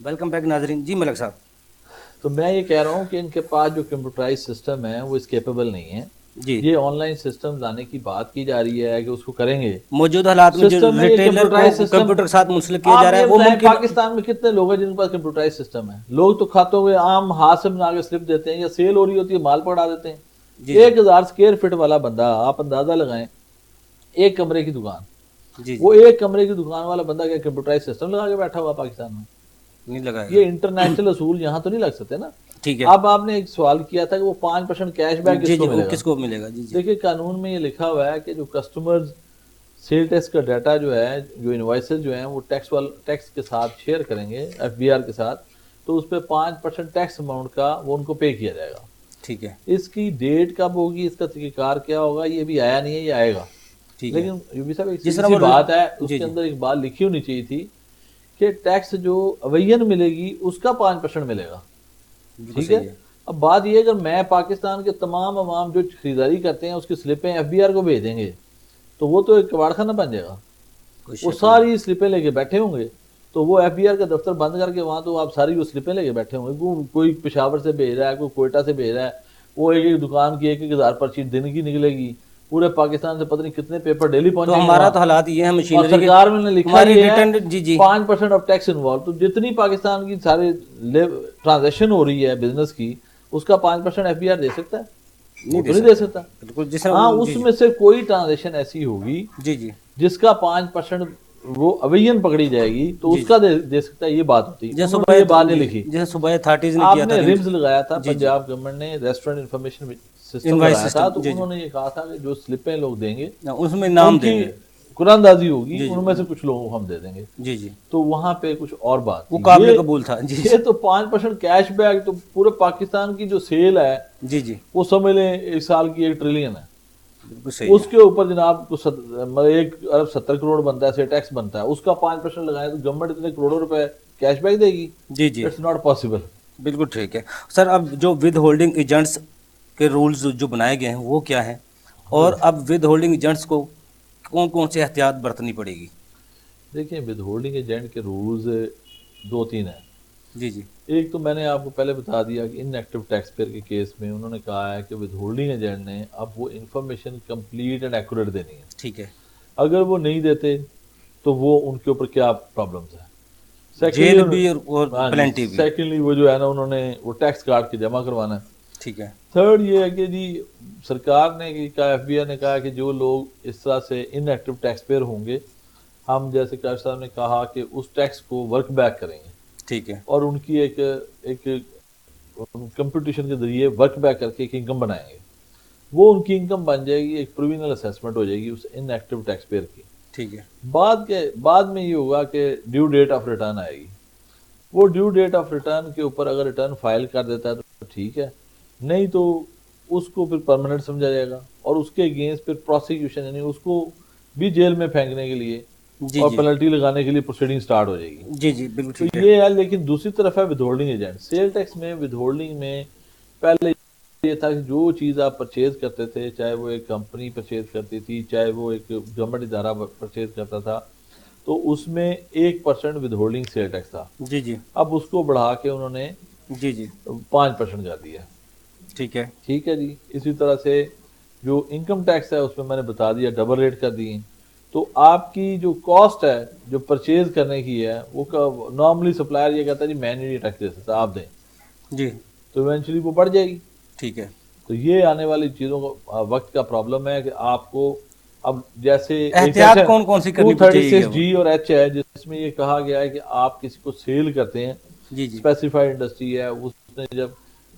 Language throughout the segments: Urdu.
ویلکم بیک ناظرین. جی ملک صاحب. تو میں یہ کہہ رہا ہوں کہ ان کے پاس جو کمپیوٹرائز سسٹم ہے وہ اس کیپیبل نہیں ہے. جی یہ آن لائن سسٹم لانے کی بات کی جا رہی ہے کہ اس کو کریں گے. موجودہ حالات میں جو سسٹم میں یہ ریٹیلر کو کمپیوٹرائز سسٹم، کمپیوٹر کے ساتھ منسلک کیا جا آپ رہا ہے یہ وہ بتائیں ممکن. پاکستان میں کتنے لوگ ہیں جن کے پاس کمپیوٹرائز سسٹم ہے؟ لوگ تو کھاتوں کے عام ہاتھ سے بنا کے سلپ دیتے ہیں یا سیل ہو رہی ہوتی ہے مال پکڑا دیتے ہیں. 1000 اسکوائر فٹ والا بندہ، آپ اندازہ لگائیں، ایک کمرے کی دکان، جی وہ ایک کمرے کی دکان والا بندہ کیا کمپیوٹرائز سسٹم لگا کے بیٹھا ہوا پاکستان میں؟ نہیں لگائے گا. یہ انٹرنیشنل اصول یہاں تو نہیں لگ سکتے نا. ٹھیک ہے. اب آپ نے ایک سوال کیا تھا کہ وہ 5% کیش بیک جی کس کو جی وہ ملے گا؟ کس کو ملے گا؟ جی جی دیکھیے قانون میں یہ لکھا ہوا ہے کہ جو کسٹمرز سیل ٹیکس کا ڈیٹا جو ہے، جو انوائسز جو ہیں وہ ٹیکس کے ساتھ شیئر کریں گے FBR کے ساتھ، تو اس پہ 5% ٹیکس اماؤنٹ کا وہ ان کو پے کیا جائے گا. ٹھیک ہے. اس کی ڈیٹ کب ہوگی، اس کا طریقہ کار کیا ہوگا، یہ بھی آیا نہیں ہے، یہ آئے گا. ٹھیک ہے. لیکن یوبی صاحب ایک جس سیدھی طرح سی وہ بات ہے، اس جی کے جی اندر ایک بات لکھی ہونی چاہیے تھی کہ ٹیکس جو اوین ملے گی اس کا 5% ملے گا. بالکل ٹھیک ہے. صحیح ہے. اب بات یہ ہے اگر میں پاکستان کے تمام عوام جو خریداری کرتے ہیں اس کی سلپیں FBR کو بھیج دیں گے تو وہ تو ایک کباڑ خانہ بن جائے گا. کوئی وہ شک نہیں. ساری سلپیں لے کے بیٹھے ہوں گے تو وہ FBR کا دفتر بند کر کے وہاں تو آپ ساری وہ سلپیں لے کے بیٹھے ہوں گے. کوئی پشاور سے بھیج رہا ہے، کوئی کوئٹہ سے بھیج رہا ہے، وہ ایک دکان کی 1000 پرچی دن کی نکلے گی. پورے پاکستان سے پتہ نہیں کتنے پیپر ڈیلی تو پہنچیں گے ہمارا وہاں. تو حالات یہ ہے اور مشینری کے سرکار میں نے لکھا ہماری یہ ہے ریٹرن. جی جی 5% آف ٹیکس انوالو. تو جتنی پاکستان کی سارے ٹرانزیکشن ہو رہی ہے بزنس کی، اس کا 5% FBR دے سکتا ہے؟ نہیں وہ دے تو نہیں دے سکتا. سکتا. بالکل جس طرح ہاں وہ. اس جی جی میں سے کوئی ٹرانزیکشن ایسی ہوگی جی جی جس کا 5% وہ اوین پکڑی جائے گی تو جی اس جی کا دے سکتا ہے. یہ بات ہوتی ہے. جیسے انہوں نے یہ بات نہیں جی لکھی. جیسے صوبہ اتھارٹیز نے آپ کیا تھا نے رمز لگایا تھا، جی جی پنجاب گورنمنٹ نے ریسٹورنٹ انفارمیشن سسٹم انوائس لگایا تھا، سسٹم. تو جی جی انہوں نے یہ کہا تھا کہ جو سلپیں لوگ دیں گے اس میں نام ان دیں کی گے. قرآن اندازی ہوگی، جی جی ان میں سے کچھ لوگوں کو ہم دے دیں گے. جی جی تو وہاں پہ کچھ اور بات وہ تھی. قابل قبول تھا. جی یہ تو 5% کیش بیک تو پورے پاکستان کی جو سیل ہے جی جی وہ سمجھ لیں ایک سال کی 1 ٹریلین ہے. بالکل صحیح اس ہے. کے اوپر جناب 1 ارب 70 کروڑ بنتا ہے سے ٹیکس بنتا ہے. اس کا 5% لگائیں تو گورنمنٹ اتنے کروڑوں روپے کیش بیک دے گی؟ جی جی اٹس ناٹ پاسبل. بالکل ٹھیک ہے سر. اب جو ود ہولڈنگ ایجنٹس کے رولز جو بنائے گئے ہیں وہ کیا ہیں، اور اب ود ہولڈنگ ایجنٹس کو کون کون سے احتیاط برتنی پڑے گی؟ دیکھیں ود ہولڈنگ ایجنٹ کے رولز 2-3 ہیں. جی جی ایک تو میں نے آپ کو پہلے بتا دیا کہ ان ایکٹیو ٹیکس پیئر کے کیس میں انہوں نے کہا ہے کہ ود ہولڈنگ ایجنٹ نے اب وہ انفارمیشن کمپلیٹ اینڈ ایکوریٹ دینی ہے. ٹھیک ہے. اگر وہ نہیں دیتے تو وہ ان کے اوپر کیا پرابلمز ہیں. جیل بھی اور ہاں جی، پلینٹی بھی. سیکنڈلی وہ جو ہے نا انہوں نے وہ ٹیکس کاٹ کے جمع کروانا ہے. ٹھیک ہے. تھرڈ یہ ہے کہ جی سرکار نے کہا، FBR نے کہا کہ جو لوگ اس طرح سے ان ایکٹیو ٹیکس پیئر ہوں گے، ہم جیسے کاشف صاحب نے کہا کہ اس ٹیکس کو ورک بیک کریں گے ٹھیک ہے. اور ان کی ایک کمپٹیشن کے ذریعے ورک بیک کر کے ایک انکم بنائیں گے. وہ ان کی انکم بن جائے گی، ایک پروینل اسیسمنٹ ہو جائے گی اس ان ایکٹیو ٹیکس پیئر کی. ٹھیک ہے. بعد میں یہ ہوگا کہ ڈیو ڈیٹ آف ریٹرن آئے گی. وہ ڈیو ڈیٹ آف ریٹرن کے اوپر اگر ریٹرن فائل کر دیتا ہے تو ٹھیک ہے، نہیں تو اس کو پھر پرماننٹ سمجھا جائے گا اور اس کے اگینسٹ پھر پروسیکیوشن، یعنی اس کو بھی جیل میں پھینکنے کے لیے جی اور جی پینلٹی لگانے کے لیے پروسیڈنگ سٹارٹ ہو جائے گی. جی جی بالکل تو ٹھیک ہے. یہ ہے. لیکن دوسری طرف ہے withholding agent. Sale tax میں ود ہولڈنگ میں پہلے یہ تھا کہ جو چیز آپ پرچیز کرتے تھے، چاہے وہ ایک کمپنی پرچیز کرتی تھی، چاہے وہ ایک گورنمنٹ ادارہ پرچیز کرتا تھا، تو اس میں 1% ود ہولڈنگ سیل ٹیکس تھا. جی جی اب اس کو بڑھا کے انہوں نے جی جی 5% کر دیا. ٹھیک ہے. ٹھیک ہے جی. اسی طرح سے جو انکم ٹیکس ہے اس میں نے بتا دیا ڈبل ریٹ کر دیے. تو آپ کی جو کاسٹ ہے جو پرچیز کرنے کی ہے وہ نارملی سپلائر یہ کہتا ہے جی میں نہیں ٹیکس دے سکتا، آپ دیں. جی تو ایونچولی وہ بڑھ جائے گی. ٹھیک ہے. تو یہ آنے والی چیزوں کو وقت کا پرابلم ہے کہ آپ کو اب جیسے ایک احتیاط کون کون سی کرنی چاہیے 236 جی اور ایچ ہے جس میں یہ کہا گیا ہے کہ آپ کسی کو سیل کرتے ہیں، جی جی اسپیسیفائڈ انڈسٹری ہے، اس نے جب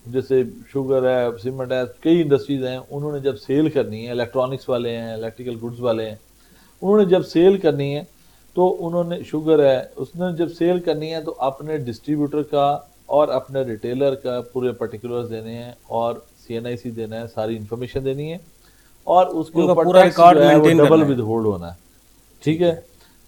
جیسے شوگر ہے، سیمنٹ ہے، کئی انڈسٹریز ہیں، انہوں نے جب سیل کرنی ہے، الیکٹرانکس والے ہیں، الیکٹریکل گڈز والے ہیں، انہوں نے جب سیل کرنی ہے تو انہوں نے شوگر ہے اس نے جب سیل کرنی ہے تو اپنے ڈسٹریبیوٹر کا اور اپنے ریٹیلر کا پورے پرٹیکولرز دینے ہیں اور CNIC دینا ہے، ساری انفارمیشن دینی ہے اور اس کے ان کا اوپر پورا ٹیکس ریکارڈ جو ہے وہ مینٹین ڈبل کرنا ہے. ود ہولڈ ہونا ہے. ٹھیک ہے.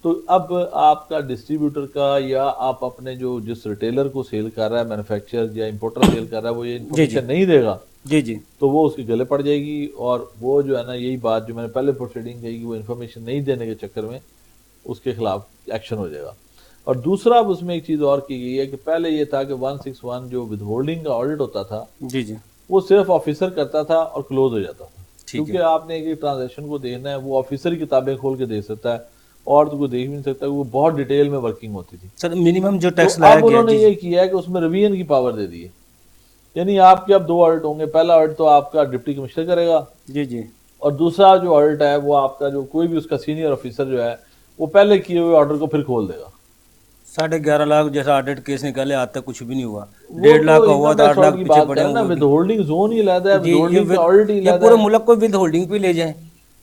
تو اب آپ کا ڈسٹریبیوٹر کا یا آپ اپنے جس ریٹیلر کو سیل کر رہا ہے، مینوفیکچر یا امپورٹر سیل کر رہا ہے، وہ یہ جی جی انفارمیشن نہیں دے گا جی جی تو وہ اس کے گلے پڑ جائے گی. اور وہ جو ہے نا یہی بات جو میں نے پہلے پروسیڈنگ کہی کہ وہ انفارمیشن نہیں دینے کے چکر میں اس کے خلاف ایکشن ہو جائے گا. اور دوسرا اب اس میں ایک چیز اور کی گئی ہے کہ پہلے یہ تھا کہ 161 جو ود ہولڈنگ کا آڈٹ ہوتا تھا جی جی وہ صرف آفیسر کرتا تھا اور کلوز ہو جاتا تھا، ٹھیک ہے کیونکہ آپ نے ایک ٹرانزیکشن کو دیکھنا ہے، وہ آفیسر کی کتابیں کھول کے دیکھ سکتا ہے اور تو کوئی دیکھ بھی نہیں سکتا، وہ بہت ڈیٹیل میں ورکنگ ہوتی تھی. سر منیمم جو تو ٹیکس لایا اب گیا انہوں نے جی یہ کیا ہے کہ اس میں ریویژن کی پاور دے دی ہے، یعنی آپ کے اب 2 آڈٹ ہوں گے، پہلا آڈٹ تو آپ کا ڈپٹی کمشنر کرے گا جی جی اور دوسرا جو آڈٹ ہے وہ آپ کا جو کوئی بھی اس کا سینئر آفیسر جو ہے وہ پہلے کیے ہوئے آرڈر کو پھر کھول دے گا. 11.5 لاکھ جیسا آڈٹ کیس نکالے آج تک کچھ بھی نہیں ہوا، وہ 1.5 تو لاکھ کا ہوا انکم تو 8 ٹیکس آڈٹ لاکھ کی پیچھے بات پڑے کریں ہیں نا، وہ بھی. ود ہولڈنگ زون ہی علیحدہ ہے، ود جی ہولڈنگ کا آڈٹ ہی یہ علیحدہ پورے ہے. ملک کو ود ہولڈنگ پہ لے جائیں،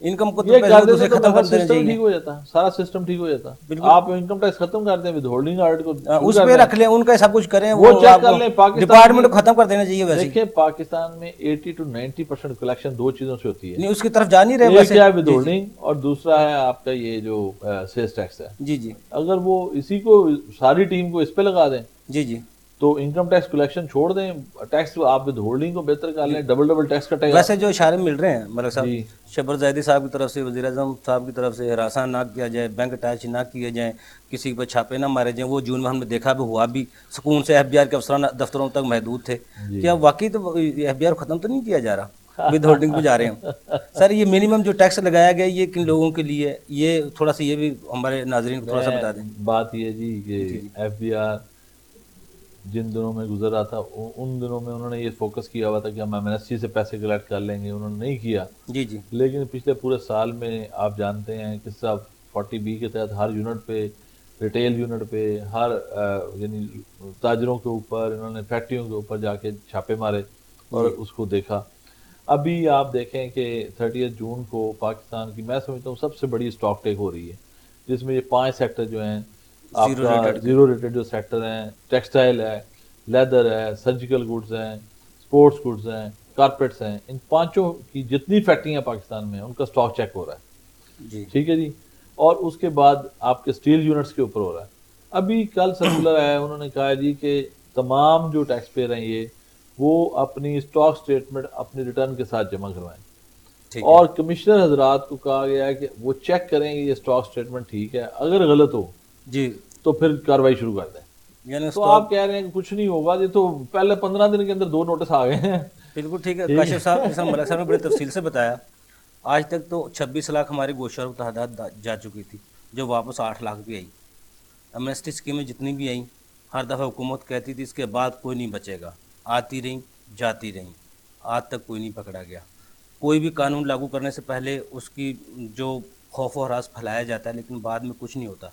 انکم کو تو یہ پیسے کر کو دیتے دوسرے تو ختم سارا کر دینا سسٹم چاہیے. ٹھیک ہو جاتا، سارا سسٹم ٹھیک ہو جاتا. بالکل آپ انکم ٹیکس ختم کر دیں، ود ہولڈنگ آڈٹ کو شروع اس کر پہ دیں، رکھ لیں، ان کا سب کچھ کریں، وہ وہ چیک آپ کر لیں. پاکستان ڈپارٹمنٹ کی کو ختم کر دینا چاہیے ویسے ہی. دیکھیں پاکستان میں 80 to 90% کلیکشن 2 چیزوں سے ہوتی ہے، نہیں اس کی طرف جا نہیں رہے ایک ویسے. ہے ود جی جی ہولڈنگ اور دوسرا ہے آپ کا یہ جو سیلز ٹیکس ہے. جی جی اگر وہ اسی کو ساری ٹیم کو اس پہ لگا دیں جی جی تو انکم ٹیکس کلیکشن چھوڑ دیں، ٹیکس آپ ود ہولڈنگ کو بہتر کر لیں، ڈبل ٹیکس کٹے گا. ویسے جو اشارے مل رہے ہیں ملک صاحب، جی شبر زیدی صاحب کی طرف سے، وزیر اعظم صاحب کی طرف سے ہراساں نہ کیا جائے، بینک اٹیچ نہ کیے جائیں، کسی پہ چھاپے نہ مارے جائیں، وہ جون میں ہم نے دیکھا بھی ہوا بھی سکون سے FBR کے افسران دفتروں تک محدود تھے. جی کیا واقعی تو FBR ختم تو نہیں کیا جا رہا، ود ہولڈنگ پہ جا رہے ہیں سر؟ یہ منیمم جو ٹیکس لگایا گیا یہ کن لوگوں کے لیے، یہ تھوڑا سا یہ بھی ہمارے ناظرین کو تھوڑا سا بتا دیں. بات یہ جی کہ جی جی FBR جن دنوں میں گزر رہا تھا ان دنوں میں انہوں نے یہ فوکس کیا ہوا تھا کہ ہم MNST سے پیسے کلیکٹ کر لیں گے، انہوں نے نہیں کیا. جی جی لیکن پچھلے پورے سال میں آپ جانتے ہیں کہ صرف 40B کے تحت ہر یونٹ پہ، ریٹیل یونٹ پہ، ہر یعنی تاجروں کے اوپر انہوں نے فیکٹریوں کے اوپر جا کے چھاپے مارے اور اس کو دیکھا. ابھی آپ دیکھیں کہ 30 جون کو پاکستان کی میں سمجھتا ہوں سب سے بڑی اسٹاک ٹیک ہو رہی ہے، جس میں یہ 5 سیکٹر جو ہیں آپ زیرو کا ریٹڈ کے. زیرو ریٹڈ جو سیکٹر ہیں، ٹیکسٹائل ہے، لیدر ہے، سرجیکل گڈز ہیں، سپورٹس گڈز ہیں، کارپیٹس ہیں، ان 5 کی جتنی فیکٹریاں پاکستان میں ہیں ان کا اسٹاک چیک ہو رہا ہے. جی ٹھیک ہے جی. اور اس کے بعد آپ کے اسٹیل یونٹس کے اوپر ہو رہا ہے. ابھی کل سرکولر آیا ہے، انہوں نے کہا جی کہ تمام جو ٹیکس پیئر ہیں یہ وہ اپنی اسٹاک سٹیٹمنٹ اپنی ریٹرن کے ساتھ جمع کروائیں. ٹھیک ہے اور کمشنر حضرات کو کہا گیا ہے کہ وہ چیک کریں کہ یہ اسٹاک سٹیٹمنٹ ٹھیک ہے، اگر غلط ہو جی. تو پھر کاروائی شروع کر دیں. یعنی تو آپ کہہ رہے ہیں کہ کچھ نہیں ہوگا، یہ تو پہلے 15 دن کے اندر 2 نوٹس آ گئے ہیں. بالکل ٹھیک ہے کاشف صاحب، جیسا ملک صاحب نے بڑے تفصیل سے بتایا. آج تک تو 26 لاکھ ہماری گوشت و تعداد جا چکی تھی، جو واپس 8 لاکھ بھی آئی. ایمنسٹی اسکیمیں جتنی بھی آئیں ہر دفعہ حکومت کہتی تھی اس کے بعد کوئی نہیں بچے گا، آتی رہیں جاتی رہیں، آج تک کوئی نہیں پکڑا گیا. کوئی بھی قانون لاگو کرنے سے پہلے اس کی جو خوف و ہراس پھیلایا جاتا ہے لیکن بعد میں کچھ نہیں ہوتا.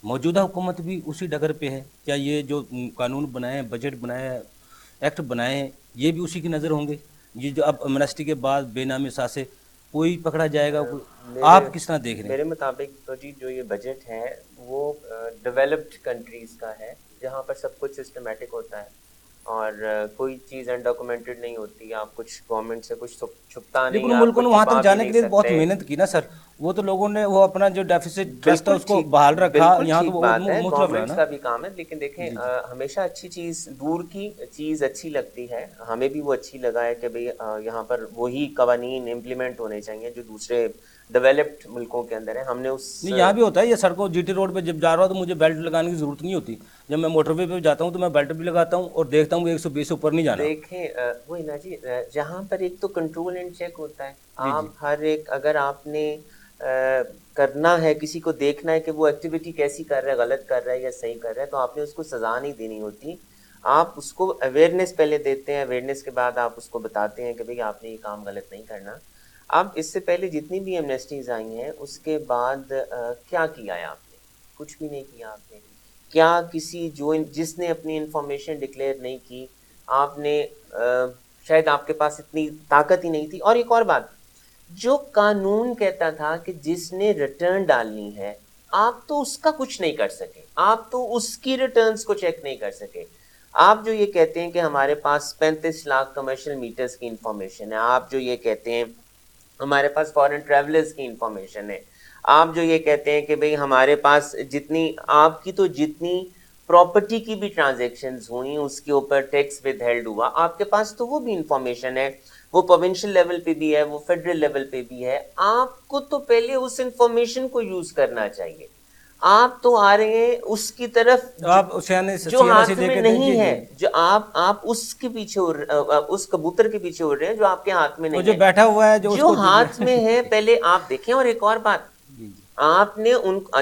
موجودہ حکومت بھی اسی ڈگر پہ ہے. کیا یہ جو قانون بنائے، بجٹ بنائے، ایکٹ بنائے ہیں، یہ بھی اسی کی نظر ہوں گے؟ یہ جو اب امنسٹی کے بعد بے نامی اثاثے کوئی پکڑا جائے گا؟ آپ کس طرح دیکھ رہے ہیں؟ میرے مطابق تو جی جو یہ بجٹ ہے وہ ڈیولپڈ کنٹریز کا ہے، جہاں پر سب کچھ سسٹمیٹک ہوتا ہے اور کوئی چیز انڈاکومنٹڈ نہیں ہوتی. آپ کچھ گورنمنٹ سے کچھ چھپتا نہیں، لیکن آپ ملکوں کچھ نے وہاں چھپا تک بھی جانے نہیں کے لیے بہت سکتے. محنت کی نا سر. وہ تو لوگوں نے وہ اپنا جو ڈیفیسٹ ٹرسٹ ہے بالکل اس کو ٹھیک، بحال رکھا، بالکل یہاں تو ٹھیک وہ بات ہے، مطلب رہا گورنمنٹس نا. کا بھی کام ہے. لیکن دیکھیں ہمیشہ اچھی چیز، دور کی چیز اچھی لگتی ہے. ہمیں بھی وہ اچھی لگا ہے کہ بھئی یہاں پر وہی قوانین امپلیمنٹ ہونے چاہیے جو دوسرے ڈیولپڈ ملکوں کے اندر ہیں. ہم نے اس نہیں یہاں بھی ہوتا ہے یہ سڑکوں GT روڈ پہ جب جا رہا ہوں تو مجھے بیلٹ لگانے کی ضرورت نہیں ہوتی. جب میں موٹر وے پہ جاتا ہوں تو میں بیلٹ بھی لگاتا ہوں اور دیکھتا ہوں 120 سے اوپر نہیں جانا. دیکھیں وہی نا جی، جہاں پر ایک تو کنٹرول اینڈ چیک ہوتا ہے. جی آپ جی ہر ایک، اگر آپ نے کرنا ہے، کسی کو دیکھنا ہے کہ وہ ایکٹیویٹی کیسی کر رہا ہے، غلط کر رہا ہے یا صحیح کر رہا ہے، تو آپ نے اس کو سزا نہیں دینی ہوتی. آپ اس کو اویئرنیس پہلے دیتے ہیں، اویئرنیس کے بعد آپ اس کو بتاتے ہیں کہ بھئی آپ نے یہ کام غلط نہیں کرنا. اب اس سے پہلے جتنی بھی ایمنسٹیز آئی ہیں اس کے بعد کیا کیا ہے آپ نے؟ کچھ بھی نہیں کیا آپ نے. کیا کسی جس نے اپنی انفارمیشن ڈکلیئر نہیں کی، آپ نے شاید آپ کے پاس اتنی طاقت ہی نہیں تھی. اور ایک اور بات، جو قانون کہتا تھا کہ جس نے ریٹرن ڈالنی ہے، آپ تو اس کا کچھ نہیں کر سکے، آپ تو اس کی ریٹرنز کو چیک نہیں کر سکے. آپ جو یہ کہتے ہیں کہ ہمارے پاس 35 لاکھ کمرشل میٹرز کی انفارمیشن ہے، آپ جو یہ کہتے ہیں ہمارے پاس فورن ٹریولرز کی انفارمیشن ہے، آپ جو یہ کہتے ہیں کہ بھئی ہمارے پاس جتنی آپ کی تو جتنی پراپرٹی کی بھی ٹرانزیکشنز ہوئیں اس کے اوپر ٹیکس ود ہیلڈ ہوا، آپ کے پاس تو وہ بھی انفارمیشن ہے. وہ پروونشل لیول پہ بھی ہے، وہ فیڈرل لیول پہ بھی ہے. آپ کو تو پہلے اس انفارمیشن کو یوز کرنا چاہیے. آپ تو آ رہے ہیں اس کی طرف آپ سیانے جو ہاتھ میں نہیں ہے، جو آپ اس کے پیچھے اس کبوتر کے پیچھے اڑ رہے ہیں جو آپ کے ہاتھ میں نہیں جو ہے، بیٹھا ہوا ہے جو ہاتھ میں ہے پہلے آپ دیکھیں۔ اور ایک اور بات، آپ نے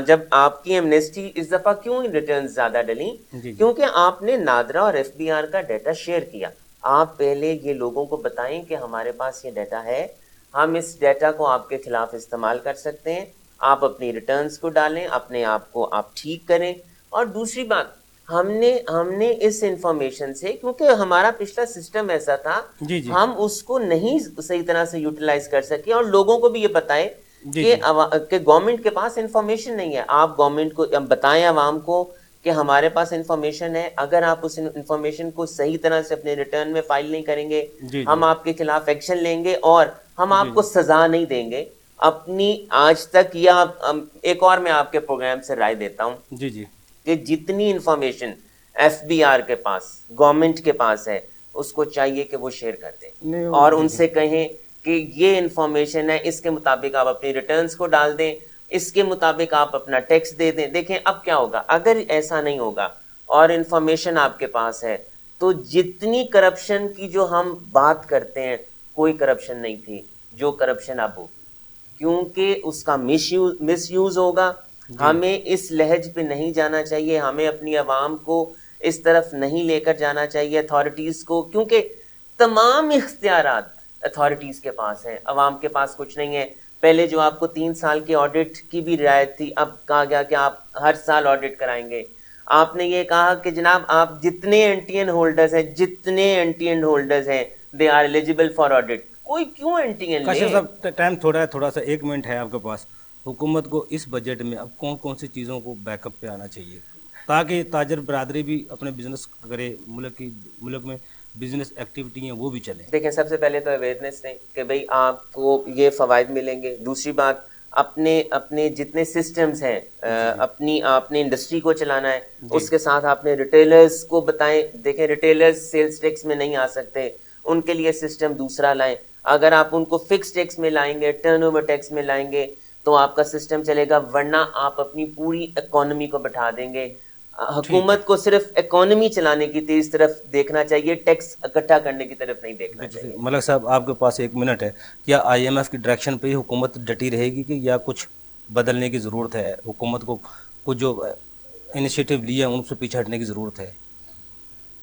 جب آپ کی ایمنیسٹی اس دفعہ کیوں ریٹرن زیادہ ڈلیں، کیونکہ آپ نے نادرا اور ایف بی آر کا ڈیٹا شیئر کیا۔ آپ پہلے یہ لوگوں کو بتائیں کہ ہمارے پاس یہ ڈیٹا ہے، ہم اس ڈیٹا کو آپ کے خلاف استعمال کر سکتے ہیں، آپ اپنی ریٹرنز کو ڈالیں، اپنے آپ کو آپ ٹھیک کریں۔ اور دوسری بات، ہم نے اس انفارمیشن سے، کیونکہ ہمارا پچھلا سسٹم ایسا تھا، ہم اس کو نہیں صحیح طرح سے یوٹیلائز کر سکے، اور لوگوں کو بھی یہ بتائیں کہ گورنمنٹ کے پاس انفارمیشن نہیں ہے۔ آپ گورنمنٹ کو بتائیں، عوام کو، کہ ہمارے پاس انفارمیشن ہے، اگر آپ اس انفارمیشن کو صحیح طرح سے اپنے ریٹرن میں فائل نہیں کریں گے، ہم آپ کے خلاف ایکشن لیں گے اور ہم آپ کو سزا نہیں دیں گے۔ اپنی آج تک، یا ایک اور میں آپ کے پروگرام سے رائے دیتا ہوں کہ جتنی انفارمیشن ایف بی آر کے پاس، گورنمنٹ کے پاس ہے، اس کو چاہیے کہ وہ شیئر کر دیں اور ان سے کہیں کہ یہ انفارمیشن ہے، اس کے مطابق آپ اپنی ریٹرنز کو ڈال دیں، اس کے مطابق آپ اپنا ٹیکس دے دیں۔ دیکھیں اب کیا ہوگا اگر ایسا نہیں ہوگا اور انفارمیشن آپ کے پاس ہے، تو جتنی کرپشن کی جو ہم بات کرتے ہیں، کوئی کرپشن نہیں تھی جو کرپشن اب ہوگی، کیونکہ اس کا مس یوز ہوگا۔ ہمیں اس لہج پہ نہیں جانا چاہیے، ہمیں اپنی عوام کو اس طرف نہیں لے کر جانا چاہیے، اتھارٹیز کو، کیونکہ تمام اختیارات اتھارٹیز کے پاس ہیں، عوام کے پاس کچھ نہیں ہے۔ پہلے جو آپ کو 3 سال کے آڈٹ کی بھی رعایت تھی، اب کہا گیا کہ آپ ہر سال آڈٹ کرائیں گے۔ آپ نے یہ کہا کہ جناب آپ جتنے اینٹی این ہولڈرز ہیں they are eligible for audit. کوئی کیوں اینٹی این لے؟ کاشف صاحب ٹائم تھوڑا ہے، تھوڑا سا 1 منٹ ہے آپ کے پاس۔ حکومت کو اس بجٹ میں اب کون کون سی چیزوں کو بیک اپ پہ آنا چاہیے تاکہ تاجر برادری بھی اپنے بزنس کرے، ملک میں بزنس ایکٹیویٹی ہیں وہ بھی چلیں؟ دیکھیں، سب سے پہلے تو اویئرنیس دیں کہ بھئی آپ کو یہ فوائد ملیں گے۔ دوسری بات، اپنے جتنے سسٹمز ہیں، آپ نے انڈسٹری کو چلانا ہے، اس کے ساتھ آپ نے ریٹیلرز کو بتائیں۔ دیکھیں، ریٹیلرز سیلز ٹیکس میں نہیں آ سکتے، ان کے لیے سسٹم دوسرا لائیں۔ اگر آپ ان کو فکس ٹیکس میں لائیں گے، ٹرن اوور ٹیکس میں لائیں گے، تو آپ کا سسٹم چلے گا، ورنہ آپ اپنی پوری اکانومی کو بٹھا دیں گے۔ حکومت کو صرف اکانومی چلانے کی تیز طرف دیکھنا چاہیے، ٹیکس اکٹھا کرنے کی طرف نہیں دیکھنا چاہیے۔ ملک صاحب آپ کے پاس 1 منٹ ہے، کیا آئی ایم ایف کی ڈائریکشن پہ ہی حکومت ڈٹی رہے گی کہ یا کچھ بدلنے کی ضرورت ہے؟ حکومت کو کچھ جو انیشیٹو لیا ان سے پیچھے ہٹنے کی ضرورت ہے؟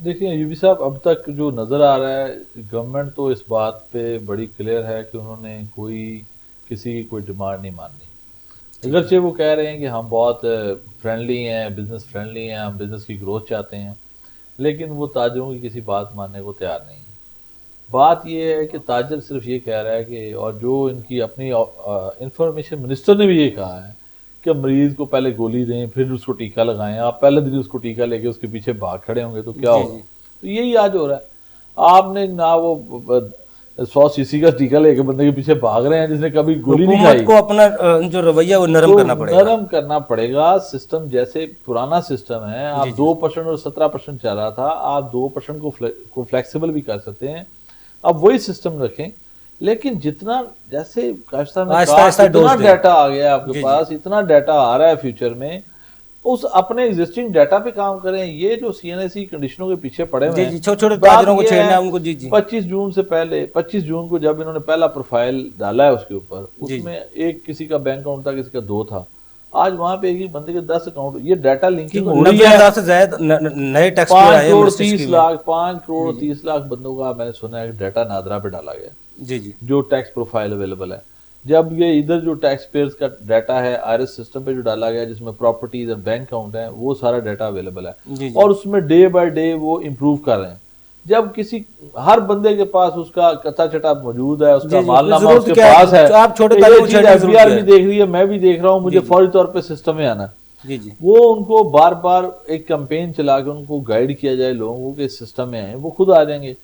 دیکھیں یوبی صاحب، اب تک جو نظر آ رہا ہے، گورنمنٹ تو اس بات پہ بڑی کلیئر ہے کہ انہوں نے کسی کی کوئی ڈیمانڈ نہیں ماننی۔ اگرچہ وہ کہہ رہے ہیں کہ ہم بہت فرینڈلی ہیں، بزنس فرینڈلی ہیں، ہم بزنس کی گروتھ چاہتے ہیں، لیکن وہ تاجروں کی کسی بات ماننے کو تیار نہیں۔ بات یہ ہے کہ تاجر صرف یہ کہہ رہا ہے کہ، اور جو ان کی اپنی انفارمیشن منسٹر نے بھی یہ کہا ہے کہ مریض کو پہلے گولی دیں پھر اس کو ٹیکہ لگائیں۔ آپ پہلے دن اس کو ٹیکہ لے کے اس کے پیچھے بھاگ کھڑے ہوں گے تو کیا ہوگا؟ تو یہی آج ہو رہا ہے۔ آپ نے نہ وہ 100 cc کا ٹیکہ لے کے بندے کے پیچھے بھاگ رہے ہیں جس نے کبھی گولی نہیں کھائی۔ حکومت کو اپنا جو رویہ وہ نرم کرنا پڑے گا، نرم کرنا پڑے گا۔ سسٹم جیسے پرانا سسٹم ہے، آپ 2% اور 17% چل رہا تھا، آپ 2% کو فلیکسیبل بھی کر سکتے ہیں، اب وہی سسٹم رکھیں۔ لیکن جتنا، جیسے اتنا ڈیٹا آ گیا آپ کے پاس، اتنا ڈیٹا آ رہا ہے فیوچر میں، اس اپنے ایگزسٹنگ ڈیٹا پہ کام کریں۔ یہ جو سی این ایس ای کنڈیشنوں کے پیچھے پڑے ہوئے ہیں، چھوٹے چھوٹے تاجروں کو چھیڑنا ہے ان کو۔ 25 جون سے پہلے، 25 جون کو جب انہوں نے پہلا پروفائل ڈالا ہے اس کے اوپر، اس میں ایک کسی کا بینک اکاؤنٹ تھا، کسی کا 2 تھا، آج وہاں پہ ایک بندے کے 10 اکاؤنٹ۔ یہ ڈیٹا لنکنگ ہو رہی ہے۔ 90,000 سے زائد نئے ٹیکس پیئر آئے ہیں۔ 5 کروڑ 30 لاکھ بندوں کا میں نے سنا ہے ڈیٹا نادرا پہ ڈالا گیا، جو ٹیکس پروفائل اویلیبل ہے۔ جب یہ ادھر جو ٹیکس پیئرز کا ڈیٹا ہے آئرس سسٹم پہ جو ڈالا گیا، جس میں پراپرٹیز اور بینک اکاؤنٹ ہیں، وہ سارا ڈیٹا اویلیبل ہے، اور اس میں ڈے بائی ڈے وہ امپروو کر رہے ہیں۔ جب ہر بندے کے پاس اس کا کتا چٹا موجود ہے، اس کا مال نامہ اس کے پاس ہے، یہ چیز ایف بی آر بھی دیکھ رہی ہے، میں بھی دیکھ رہا ہوں، مجھے فوری طور پہ سسٹم میں آنا ہے۔ وہ ان کو بار بار ایک کمپین چلا کے ان کو گائیڈ کیا جائے لوگوں کو کہ سسٹم میں آئیں، وہ خود آ جائیں گے۔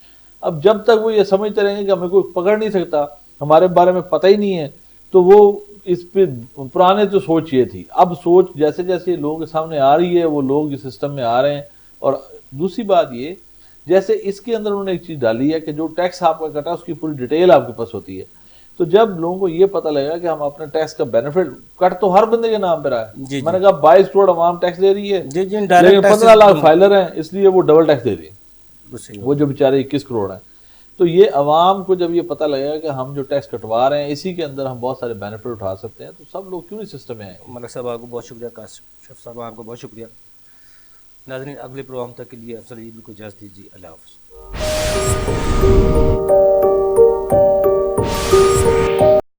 اب جب تک وہ یہ سمجھتے رہیں گے کہ ہمیں کوئی پکڑ نہیں سکتا، ہمارے بارے میں پتہ ہی نہیں ہے، تو وہ اس پہ پرانے تو سوچ یہ تھی۔ اب سوچ جیسے جیسے لوگوں کے سامنے آ رہی ہے، وہ لوگ اس سسٹم میں آ رہے ہیں۔ اور دوسری بات یہ، جیسے اس کے اندر انہوں نے ایک چیز ڈالی ہے کہ جو ٹیکس آپ کا کٹا اس کی پوری ڈیٹیل آپ کے پاس ہوتی ہے، تو جب لوگوں کو یہ پتہ لگا کہ ہم اپنے ٹیکس کا بینیفٹ کٹ تو ہر بندے کے نام پہ رہا ہے، میں نے کہا 22 کروڑ عوام ٹیکس دے رہی ہے، لیکن 15 لاکھ فائلر ہیں اس لیے وہ ڈبل ٹیکس دے رہی ہے، وہ جو بیچارے 21 کروڑ ہیں. تو یہ عوام کو جب یہ پتہ لگا کہ ہم جو ٹیکس کٹوا رہے ہیں اسی کے اندر ہم بہت سارے بینیفٹ اٹھا سکتے ہیں، تو سب لوگ کیوں نہیں سسٹم میں آئیں گے. ملک صاحب آپ کو بہت شکریہ، کاشف صاحب آپ کو بہت شکریہ. ناظرین اگلے پروگرام تک کے لیے افضل عید کو اجازت دیجیے. اللہ حافظ.